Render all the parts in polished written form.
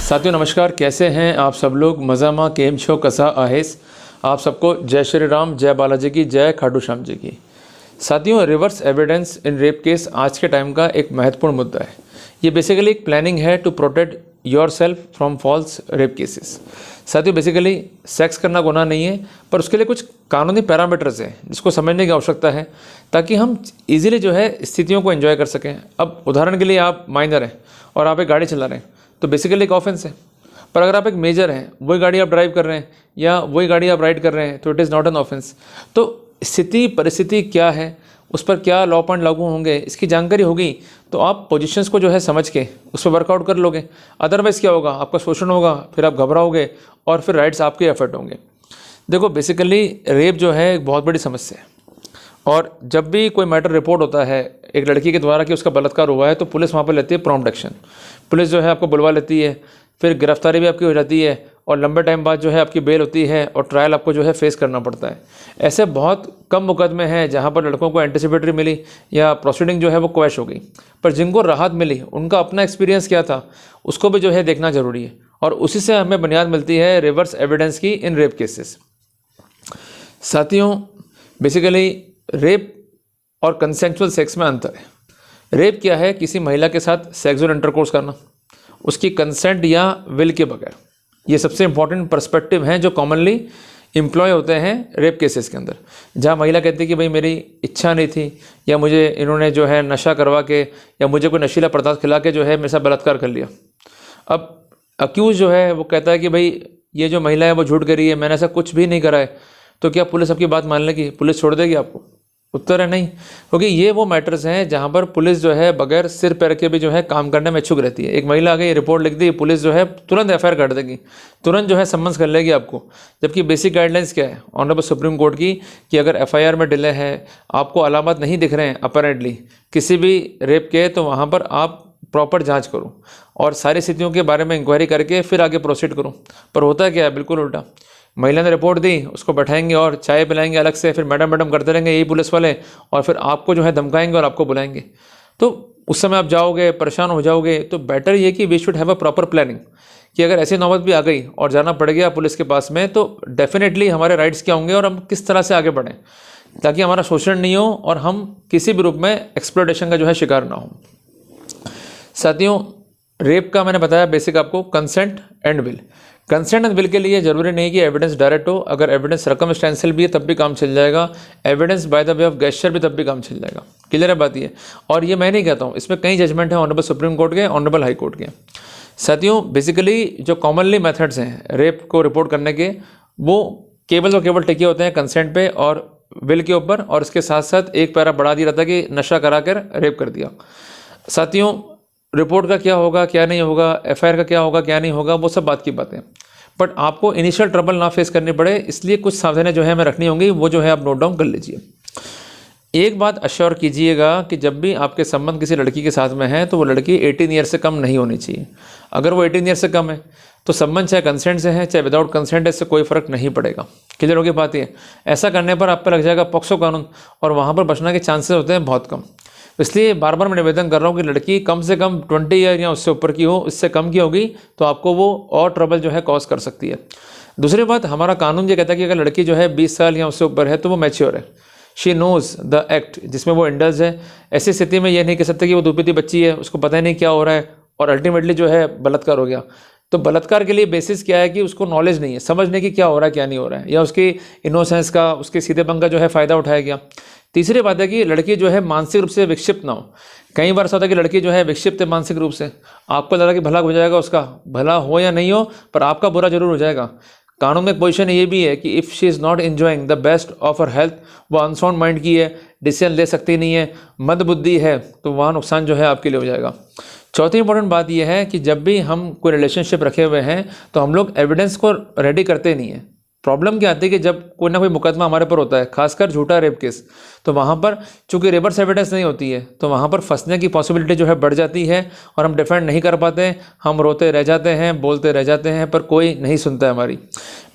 साथियों नमस्कार, कैसे हैं आप सब लोग। मज़ामा केम छो कसा आहेस। आप सबको जय श्री राम, जय बालाजी की, जय खाटू श्याम जी की। साथियों, reverse evidence in rape case आज के टाइम का एक महत्वपूर्ण मुद्दा है। ये बेसिकली एक प्लानिंग है to protect yourself from false rape cases. साथियों, बेसिकली सेक्स करना गुनाह नहीं है, पर उसके लिए कुछ कानूनी पैरामीटर्स हैं जिसको समझने की आवश्यकता है ताकि हम इजीली जो है स्थितियों को एंजॉय कर सकें। अब उदाहरण के लिए आप माइनर हैं और आप एक गाड़ी चला रहे हैं तो बेसिकली एक ऑफेंस है, पर अगर आप एक मेजर हैं, वही गाड़ी आप ड्राइव कर रहे हैं या वही गाड़ी आप राइड कर रहे हैं तो it is not an offence. तो स्थिति परिस्थिति क्या है, उस पर क्या लॉ पॉइंट लागू होंगे, इसकी जानकारी होगी तो आप पोजीशंस को जो है समझ के उस पर वर्कआउट कर लोगे। अदरवाइज़ क्या होगा, आपका शोषण होगा, फिर आप घबराओगे और फिर राइट्स आपके एफर्ट होंगे। देखो, बेसिकली रेप जो है एक बहुत बड़ी समस्या है और जब भी कोई मैटर रिपोर्ट होता है एक लड़की के द्वारा कि उसका बलात्कार हुआ है तो पुलिस वहाँ पर लेती है प्रॉम्प्ट एक्शन। पुलिस जो है आपको बुलवा लेती है, फिर गिरफ्तारी भी आपकी हो जाती है और लंबे टाइम बाद जो है आपकी बेल होती है और ट्रायल आपको जो है फेस करना पड़ता है। ऐसे बहुत कम मुकदमे हैं जहाँ पर लड़कों को एंटिसिपेटरी मिली या प्रोसीडिंग जो है वो क्वैश हो गई, पर जिनको राहत मिली उनका अपना एक्सपीरियंस क्या था उसको भी जो है देखना ज़रूरी है और उसी से हमें बुनियाद मिलती है रिवर्स एविडेंस की इन रेप केसेस। साथियों, बेसिकली रेप और कंसेंचुअल सेक्स में अंतर है। रेप क्या है, किसी महिला के साथ सेक्सुअल इंटरकोर्स करना उसकी कंसेंट या विल के बगैर। ये सबसे इंपॉर्टेंट पर्सपेक्टिव हैं जो कॉमनली एम्प्लॉय होते हैं रेप केसेस के अंदर, जहाँ महिला कहती है कि भाई मेरी इच्छा नहीं थी या मुझे इन्होंने जो है नशा करवा के या मुझे कोई नशीला पदार्थ खिला के जो है मेरे साथ बलात्कार कर लिया। अब अक्यूज़ जो है वो कहता है कि भाई ये जो महिला है वो झूठ कह रही है, मैंने ऐसा कुछ भी नहीं करा है। तो क्या पुलिस आपकी बात मान लेगी, पुलिस छोड़ देगी आपको? उत्तर है नहीं, क्योंकि ये वो मैटर्स हैं जहाँ पर पुलिस जो है बगैर सिर पैर के भी जो है काम करने में इच्छुक रहती है। एक महिला आ गई, रिपोर्ट लिख दी, पुलिस जो है तुरंत एफआईआर कर देगी, तुरंत जो है सम्मन्स कर लेगी आपको। जबकि बेसिक गाइडलाइंस क्या है ऑनरेबल सुप्रीम कोर्ट की कि अगर एफआईआर में डिले है, आपको अलामत नहीं दिख रहे हैं अपेरेंटली किसी भी रेप के, तो वहाँ पर आप प्रॉपर जांच करो और सारी स्थितियों के बारे में इंक्वायरी करके फिर आगे प्रोसीड करो। पर होता क्या है, बिल्कुल उल्टा। महिला ने रिपोर्ट दी, उसको बैठाएंगे और चाय पिलाएंगे अलग से, फिर मैडम मैडम करते रहेंगे यही पुलिस वाले, और फिर आपको जो है धमकाएंगे और आपको बुलाएंगे। तो उस समय आप जाओगे, परेशान हो जाओगे। तो बेटर ये कि we should have a proper planning कि अगर ऐसी नौबत भी आ गई और जाना पड़ गया पुलिस के पास में तो डेफिनेटली हमारे राइट्स क्या होंगे और हम किस तरह से आगे बढ़ें ताकि हमारा शोषण नहीं हो और हम किसी भी रूप में एक्सप्लॉयटेशन का जो है शिकार ना हो। साथियों, रेप का मैंने बताया बेसिक आपको consent and will. Consent and will के लिए जरूरी नहीं कि एविडेंस डायरेक्ट हो, अगर एविडेंस सर्कमस्टेंशियल भी है तब भी काम चल जाएगा, evidence by the way of gesture भी तब भी काम चल जाएगा। क्लियर है बात ये? और ये मैं नहीं कहता हूँ, इसमें कई जजमेंट हैं ऑनरेबल सुप्रीम कोर्ट के, ऑनरेबल हाई कोर्ट के। साथियों, बेसिकली जो कॉमनली मेथड्स हैं रेप को रिपोर्ट करने के, वो केवल और केवल टिके होते हैं कंसेंट पे और विल के ऊपर, और इसके साथ साथ एक पैरा बढ़ा दिया रहता है कि नशा करा कर रेप कर दिया। साथियों, रिपोर्ट का क्या होगा क्या नहीं होगा, एफआईआर का क्या होगा क्या नहीं होगा, वो सब बात की बातें, बट आपको इनिशियल ट्रबल ना फेस करनी पड़े इसलिए कुछ सावधानियां जो है हमें रखनी होंगी, वो जो है आप नोट डाउन कर लीजिए। एक बात अश्योर कीजिएगा कि जब भी आपके संबंध किसी लड़की के साथ में है तो वो लड़की 18 ईयर से कम नहीं होनी चाहिए। अगर वो 18 ईयर से कम है तो संबंध चाहे कंसेंट से है चाहे विदाउट कंसेंट है, इससे कोई फर्क नहीं पड़ेगा। क्लियर होगी बात ये? ऐसा करने पर आप पर लग जाएगा पॉक्सो कानून और वहाँ पर बचने के चांसेस होते हैं बहुत कम। इसलिए बार बार मैं निवेदन कर रहा हूँ कि लड़की कम से कम 20 ईयर या उससे ऊपर की हो, इससे कम की होगी तो आपको वो और ट्रबल जो है कॉज कर सकती है। दूसरी बात, हमारा कानून ये कहता है कि अगर लड़की जो है 20 साल या उससे ऊपर है तो वो मैच्योर है, शी नोज द एक्ट जिसमें वो इंडल्ज है। ऐसी स्थिति में यह नहीं कह सकते कि वो दूपीती बच्ची है, उसको पता ही नहीं क्या हो रहा है और अल्टीमेटली जो है बलात्कार हो गया। तो बलात्कार के लिए बेसिस क्या है कि उसको नॉलेज नहीं है समझने की क्या हो रहा है क्या नहीं हो रहा है, या उसकी इनोसेंस का, उसके सीधेपन का जो है फ़ायदा उठाया गया। तीसरी बात है कि लड़की जो है मानसिक रूप से विक्षिप्त ना हो। कई बार ऐसा होता है कि लड़की जो है विक्षिप्त है मानसिक रूप से, आपको लगा कि भला हो जाएगा, उसका भला हो या नहीं हो पर आपका बुरा जरूर हो जाएगा। कानून में पोजीशन ये भी है कि if she is not enjoying the best of her health, वो अनसाउंड माइंड की है, डिसीजन ले सकती नहीं है, मंदबुद्धि है, तो वहाँ नुकसान जो है आपके लिए हो जाएगा। चौथी इंपॉर्टेंट बात यह है कि जब भी हम कोई रिलेशनशिप रखे हुए हैं तो हम लोग एविडेंस को रेडी करते नहीं है। प्रॉब्लम क्या आती है कि जब कोई ना कोई मुकदमा हमारे पर होता है, खासकर झूठा रेप केस, तो वहाँ पर चूंकि रिवर्स एविडेंस नहीं होती है तो वहाँ पर फंसने की पॉसिबिलिटी जो है बढ़ जाती है और हम डिफेंड नहीं कर पाते, हम रोते रह जाते हैं, बोलते रह जाते हैं, पर कोई नहीं सुनता है हमारी।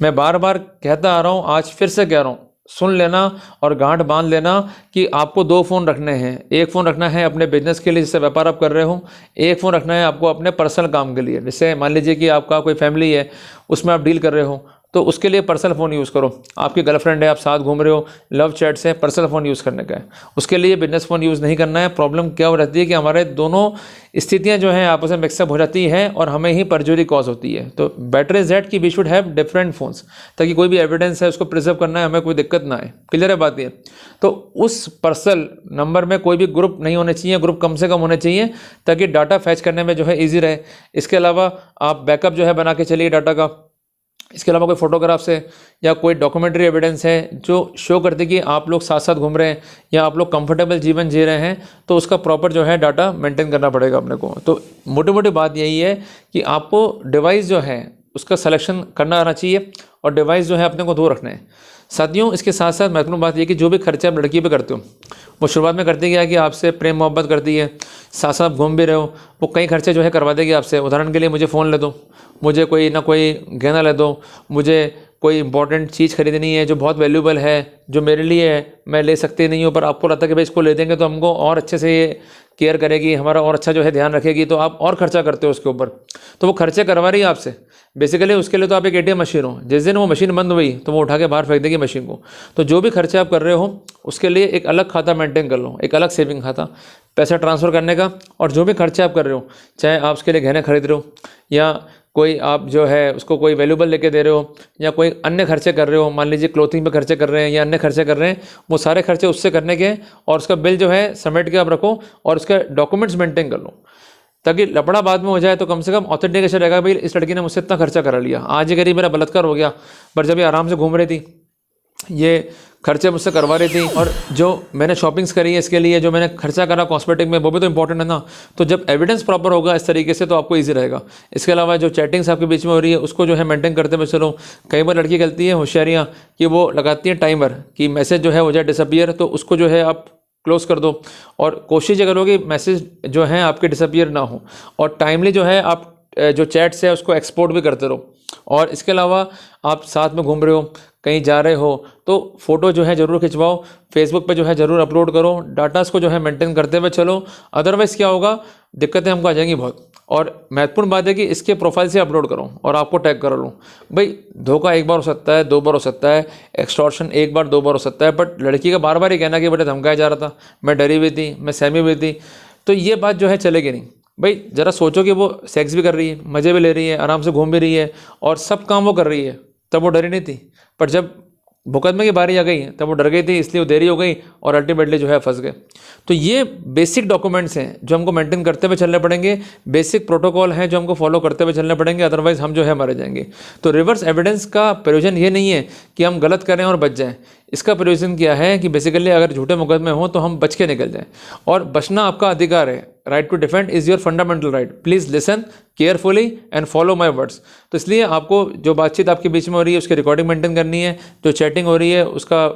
मैं बार बार कहता आ रहा हूँ, आज फिर से कह रहा हूँ, सुन लेना और गांठ बांध लेना कि आपको 2 फ़ोन रखने हैं। एक फ़ोन रखना है अपने बिजनेस के लिए, जिससे व्यापार आप कर रहे हो। एक फ़ोन रखना है आपको अपने पर्सनल काम के लिए, जैसे मान लीजिए कि आपका कोई फैमिली है, उसमें आप डील कर रहे हो, तो उसके लिए पर्सनल फ़ोन यूज़ करो। आपकी गर्लफ्रेंड है, आप साथ घूम रहे हो, लव चैट्स है, पर्सनल फ़ोन यूज़ करने का है। उसके लिए बिजनेस फ़ोन यूज़ नहीं करना है। प्रॉब्लम क्या हो जाती है कि हमारे दोनों स्थितियाँ जो हैं आपस में मिक्सअप हो जाती हैं और हमें ही परजुरी कॉज होती है। तो बेटर इज़ दैट कि we should have different phones, ताकि कोई भी एविडेंस है उसको प्रिजर्व करना है, हमें कोई दिक्कत ना आए। क्लियर है बात ये? तो उस पर्सनल नंबर में कोई भी ग्रुप नहीं होने चाहिए, ग्रुप कम से कम होने चाहिए, ताकि डाटा फैच करने में जो है ईजी रहे। इसके अलावा आप बैकअप जो है बना के चलिए डाटा का। इसके अलावा कोई फोटोग्राफ्स है या कोई डॉक्यूमेंट्री एविडेंस है जो शो करते कि आप लोग साथ साथ घूम रहे हैं या आप लोग कंफर्टेबल जीवन जी रहे हैं, तो उसका प्रॉपर जो है डाटा मेंटेन करना पड़ेगा अपने को। तो मोटी मोटी बात यही है कि आपको डिवाइस जो है उसका सिलेक्शन करना आना चाहिए और डिवाइस जो है अपने को 2 रखने हैं। साथियों, इसके साथ साथ महत्वपूर्ण बात यह कि जो भी खर्चे आप लड़की पे करते हो, वो शुरुआत में करती क्या है कि आपसे प्रेम मोहब्बत करती है, साथ साथ घूम भी रहे हो, वो कई खर्चे जो है करवा देगी आपसे। उदाहरण के लिए, मुझे फ़ोन ले दो, मुझे कोई ना कोई गहना ले दो, मुझे कोई इंपॉर्टेंट चीज़ खरीदनी है जो बहुत वैल्यूबल है, जो मेरे लिए है, मैं ले सकती नहीं हूँ, पर आपको लगता है कि भाई इसको ले देंगे तो हमको और अच्छे से ये केयर करेगी, हमारा और अच्छा जो है ध्यान रखेगी, तो आप और खर्चा करते हो उसके ऊपर। तो वो खर्चे करवा रही है आपसे। बेसिकली उसके लिए तो आप एक ATM मशीन हो, जिस दिन वो मशीन बंद हुई तो वो उठा के बाहर फेंक देगी मशीन को। तो जो भी खर्चे आप कर रहे हो उसके लिए एक अलग खाता मेंटेन कर लो, एक अलग सेविंग खाता पैसा ट्रांसफ़र करने का। और जो भी खर्चे आप कर रहे हो, चाहे आप उसके लिए गहने खरीद रहे हो या कोई आप जो है उसको कोई वैल्यूबल लेके दे रहे हो या कोई अन्य खर्चे कर रहे हो, मान लीजिए क्लोथिंग पे खर्चे कर रहे हैं या अन्य खर्चे कर रहे हैं, वो सारे खर्चे उससे करने के हैं और उसका बिल जो है समेट के आप रखो और उसका डॉक्यूमेंट्स मेंटेन कर लो, ताकि लपड़ा बाद में हो जाए तो कम से कम ऑथेंटिकेशन रहेगा, भाई इस लड़की ने मुझसे इतना खर्चा करा लिया, आज ये करीब मेरा बलात्कार हो गया, पर जब ये आराम से घूम रही थी ये खर्चे मुझसे करवा रही थी, और जो मैंने शॉपिंग्स करी है इसके लिए, जो मैंने खर्चा करा कॉस्मेटिक में, वो भी तो इंपॉर्टेंट है ना। तो जब एविडेंस प्रॉपर होगा इस तरीके से तो आपको इजी रहेगा। इसके अलावा जो चैटिंग्स आपके बीच में हो रही है उसको जो है मेंटेन करते हुए चलो। कई बार लड़की गलती है होशियारियाँ कि वो लगाती हैं टाइमर कि मैसेज जो है हो जाए डिसअपियर, तो उसको जो है आप क्लोज कर दो और कोशिश ये करो कि मैसेज जो है आपके डिसअपियर ना हो, और टाइमली जो है आप जो चैट्स है उसको एक्सपोर्ट भी करते रहो। और इसके अलावा आप साथ में घूम रहे हो, कहीं जा रहे हो, तो फ़ोटो जो है ज़रूर खिंचवाओ, फेसबुक पे जो है ज़रूर अपलोड करो, डाटास को जो है मेंटेन करते हुए चलो। अदरवाइज़ क्या होगा, दिक्कतें हमको आ जाएंगी बहुत। और महत्वपूर्ण बात है कि इसके प्रोफाइल से अपलोड करो और आपको टैग कर लो। भाई धोखा एक बार हो सकता है, 2 बार हो सकता है, एक्सटॉर्शन 1 बार 2 बार हो सकता है, बट लड़की का बार बार ही कहना कि बेटा धमकाया जा रहा था, मैं डरी हुई थी, मैं सहमी हुई थी, तो ये बात जो है चलेगी नहीं। भाई ज़रा सोचो कि वो सेक्स भी कर रही है, मज़े भी ले रही है, आराम से घूम भी रही है और सब काम वो कर रही है, तब वो डरी नहीं थी। पर जब मुकदमे की बारी आ गई तब वो डर गई थी, इसलिए वो देरी हो गई और अल्टीमेटली जो है फंस गए। तो ये बेसिक डॉक्यूमेंट्स हैं जो हमको मेंटेन करते हुए चलने पड़ेंगे, बेसिक प्रोटोकॉल हैं जो हमको फॉलो करते हुए चलने पड़ेंगे, अदरवाइज हम जो है मारे जाएंगे। तो रिवर्स एविडेंस का प्रयोजन ये नहीं है कि हम गलत करें और बच जाएं। इसका प्रयोजन क्या है कि बेसिकली अगर झूठे मुकदमे हों तो हम बच के निकल जाएं, और बचना आपका अधिकार है। Right to defend is your fundamental right. Please listen carefully and follow my words. तो इसलिए आपको जो बातचीत आपके बीच में हो रही है उसकी रिकॉर्डिंग मेंटेन करनी है, जो चैटिंग हो रही है उसका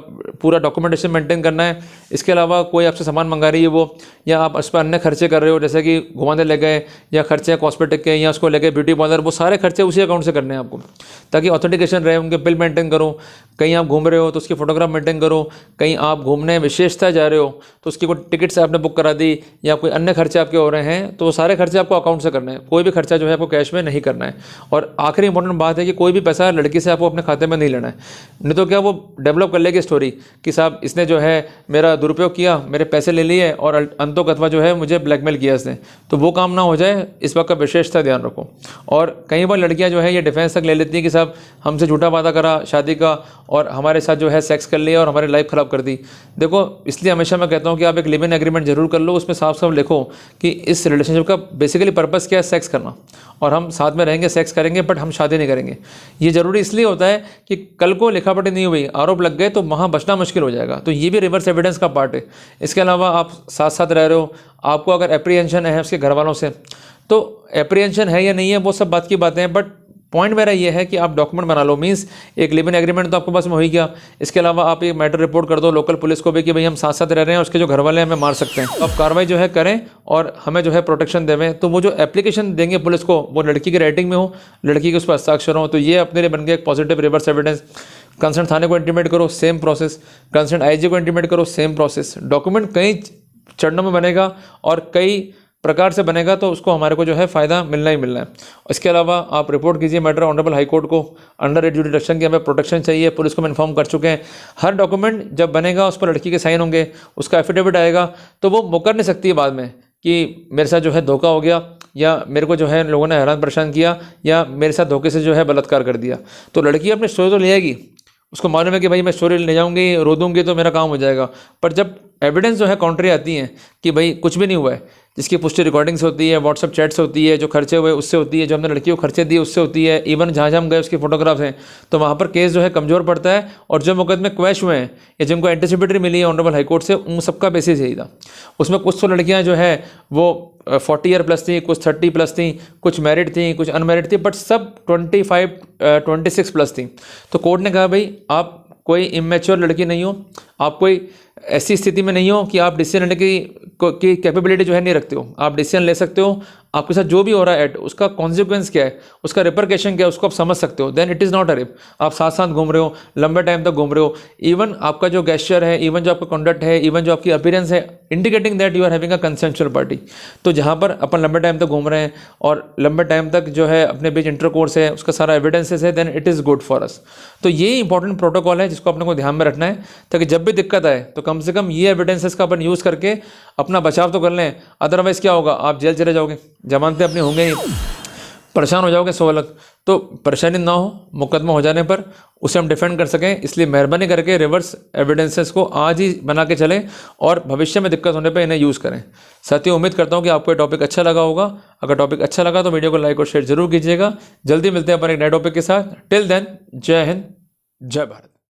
पूरा डॉक्यूमेंटेशन मेंटेन करना है। इसके अलावा कोई आपसे सामान मंगा रही है वो, या आप उस पर अन्य खर्चे कर रहे हो जैसे कि घुमाने ले गए या खर्चे कॉस्मेटिक के या उसको ले गए ब्यूटी पार्लर, वो सारे खर्चे उसी अकाउंट से करने हैं आपको, ताकि ऑथेंटिकेशन रहे, उनके बिल मेंटेन करो। कहीं आप घूम रहे हो तो उसकी फोटोग्राफ मेंटेन करो, कहीं आप घूमने विशेषता जा रहे हो तो उसकी कोई टिकट से आपने बुक करा दी या कोई अन्य खर्चे आपके हो रहे हैं, तो वो सारे खर्चे आपको अकाउंट से करने हैं। कोई भी खर्चा जो है आपको कैश में नहीं करना है। और आखिरी इंपॉर्टेंट बात है कि कोई भी पैसा लड़की से आपको अपने खाते में नहीं लेना है, नहीं तो क्या वो डेवलप कर लेगी स्टोरी कि साहब इसने जो है मेरा दुरुपयोग किया, मेरे पैसे ले लिए और अंतोकथवा जो है मुझे ब्लैकमेल किया इसने, तो वो काम ना हो जाए, इस बात का विशेषता ध्यान रखो। और कई बार लड़कियां जो है ये डिफेंस तक ले लेती हैं कि साहब हमसे झूठा वादा करा शादी का और हमारे साथ जो है सेक्स कर लिया और हमारी लाइफ ख़राब कर दी। देखो इसलिए हमेशा मैं कहता हूँ कि आप एक लिव इन एग्रीमेंट जरूर कर लो, उसमें साफ साफ लिखो कि इस रिलेशनशिप का बेसिकली पर्पस क्या है, सेक्स करना, और हम साथ में रहेंगे, सेक्स करेंगे, बट हम शादी नहीं करेंगे। ये जरूरी इसलिए होता है कि कल को लिखापटी नहीं हुई, आरोप लग गए तो वहाँ बचना मुश्किल हो जाएगा। तो ये भी रिवर्स एविडेंस का पार्ट है। इसके अलावा आप साथ साथ रह रहे हो, आपको अगर एप्रीहेंशन है उसके घर वालों से, तो एप्रीहेंशन है या नहीं है वो सब बात की बातें हैं, बट पॉइंट मेरा ये है कि आप डॉक्यूमेंट बना लो। मींस एक लिव इन एग्रीमेंट तो आपके पास में हो ही गया, इसके अलावा आप ये मैटर रिपोर्ट कर दो लोकल पुलिस को भी कि भाई हम साथ साथ रह रहे हैं, उसके जो घर वाले हमें मार सकते हैं, तो आप कार्रवाई जो है करें और हमें जो है प्रोटेक्शन देवें। तो वो जो एप्लीकेशन देंगे पुलिस को वो लड़की की राइटिंग में हो, लड़की के उस पर हस्ताक्षर हो, तो ये अपने लिए बन गया एक पॉजिटिव रिवर्स एविडेंस। कंसर्न थाने को इंटीमेट करो, सेम प्रोसेस। कंसर्न आईजी को इंटीमेट करो, सेम प्रोसेस। डॉक्यूमेंट कई चरणों में बनेगा और कई प्रकार से बनेगा, तो उसको हमारे को जो है फ़ायदा मिलना ही मिलना है। इसके अलावा आप रिपोर्ट कीजिए मैटर ऑनरेबल हाई कोर्ट को, अंडर एजुडिक्शन की हमें प्रोटेक्शन चाहिए, पुलिस को हम इन्फॉर्म कर चुके हैं। हर डॉक्यूमेंट जब बनेगा उस पर लड़की के साइन होंगे, उसका एफिडेविट आएगा, तो वो मुकर नहीं सकती है बाद में कि मेरे साथ जो है धोखा हो गया, या मेरे को जो है लोगों ने हैरान परेशान किया, या मेरे साथ धोखे से जो है बलात्कार कर दिया। तो लड़की अपनी स्टोरी तो ले आएगी, उसको मालूम है कि भाई मैं स्टोरी ले जाऊंगी, रो दूंगी तो मेरा काम हो जाएगा। पर जब एविडेंस जो है कॉन्ट्री आती हैं कि भाई कुछ भी नहीं हुआ है, जिसकी पुष्टि रिकॉर्डिंग्स होती है, व्हाट्सअप चैट्स होती है, जो खर्चे हुए उससे होती है, जो हमने लड़की को खर्चे दिए उससे होती है, इवन जहाँ जहाँ हम गए उसकी फोटोग्राफ्स हैं, तो वहाँ पर केस जो है कमज़ोर पड़ता है। और जो मुकदमे क्वैश हुए हैं या जिनको एंटिसिपेटरी मिली है ऑनरेबल हाई कोर्ट से, उन सबका बेसिस यही था। उसमें कुछ तो लड़कियाँ जो है वो 40 ईयर प्लस थी, कुछ 30 प्लस थी, कुछ मैरिड थी, कुछ अनमैरिड थी, बट सब 26 प्लस थी। तो कोर्ट ने कहा भाई आप कोई इमेच्योर लड़की नहीं हो, आप कोई ऐसी स्थिति में नहीं हो कि आप डिसीजन लेने की कैपेबिलिटी जो है नहीं रखते हो, आप डिसीजन ले सकते हो। आपके साथ जो भी हो रहा है उसका कॉन्सिक्वेंस क्या है, उसका रिपरकेशन क्या है, उसको आप समझ सकते हो, then it is not a rape. आप साथ साथ घूम रहे हो, लंबे टाइम तक घूम रहे हो, इवन आपका जो गेस्चर है, इवन जो आपका कंडक्ट है, इवन जो आपकी अपीयरेंस है, indicating that you are having a consensual party. तो जहाँ पर अपन लंबे टाइम तक घूम रहे हैं और लंबे टाइम तक जो है अपने बीच इंटरकोर्स है, उसका सारा एविडेंसेस है, then it is good for us. तो ये इंपॉर्टेंट प्रोटोकॉल है जिसको अपने को ध्यान में रखना है, ताकि जब भी दिक्कत आए तो कम से कम ये एविडेंसेस का अपन यूज़ करके अपना बचाव तो कर लें। अदरवाइज़ क्या होगा, आप जेल चले जाओगे, जमानतें अपनी होंगे ही, परेशान हो जाओगे 100 अलग। तो परेशानी ना हो मुकदमा हो जाने पर, उसे हम डिफेंड कर सकें, इसलिए मेहरबानी करके रिवर्स एविडेंसेस को आज ही बना के चलें और भविष्य में दिक्कत होने पर इन्हें यूज़ करें। साथियों, उम्मीद करता हूँ कि आपको ये टॉपिक अच्छा लगा होगा। अगर टॉपिक अच्छा लगा तो वीडियो को लाइक और शेयर जरूर कीजिएगा। जल्दी मिलते हैं अपन एक नए टॉपिक के साथ। टिल देन, जय हिंद, जय भारत।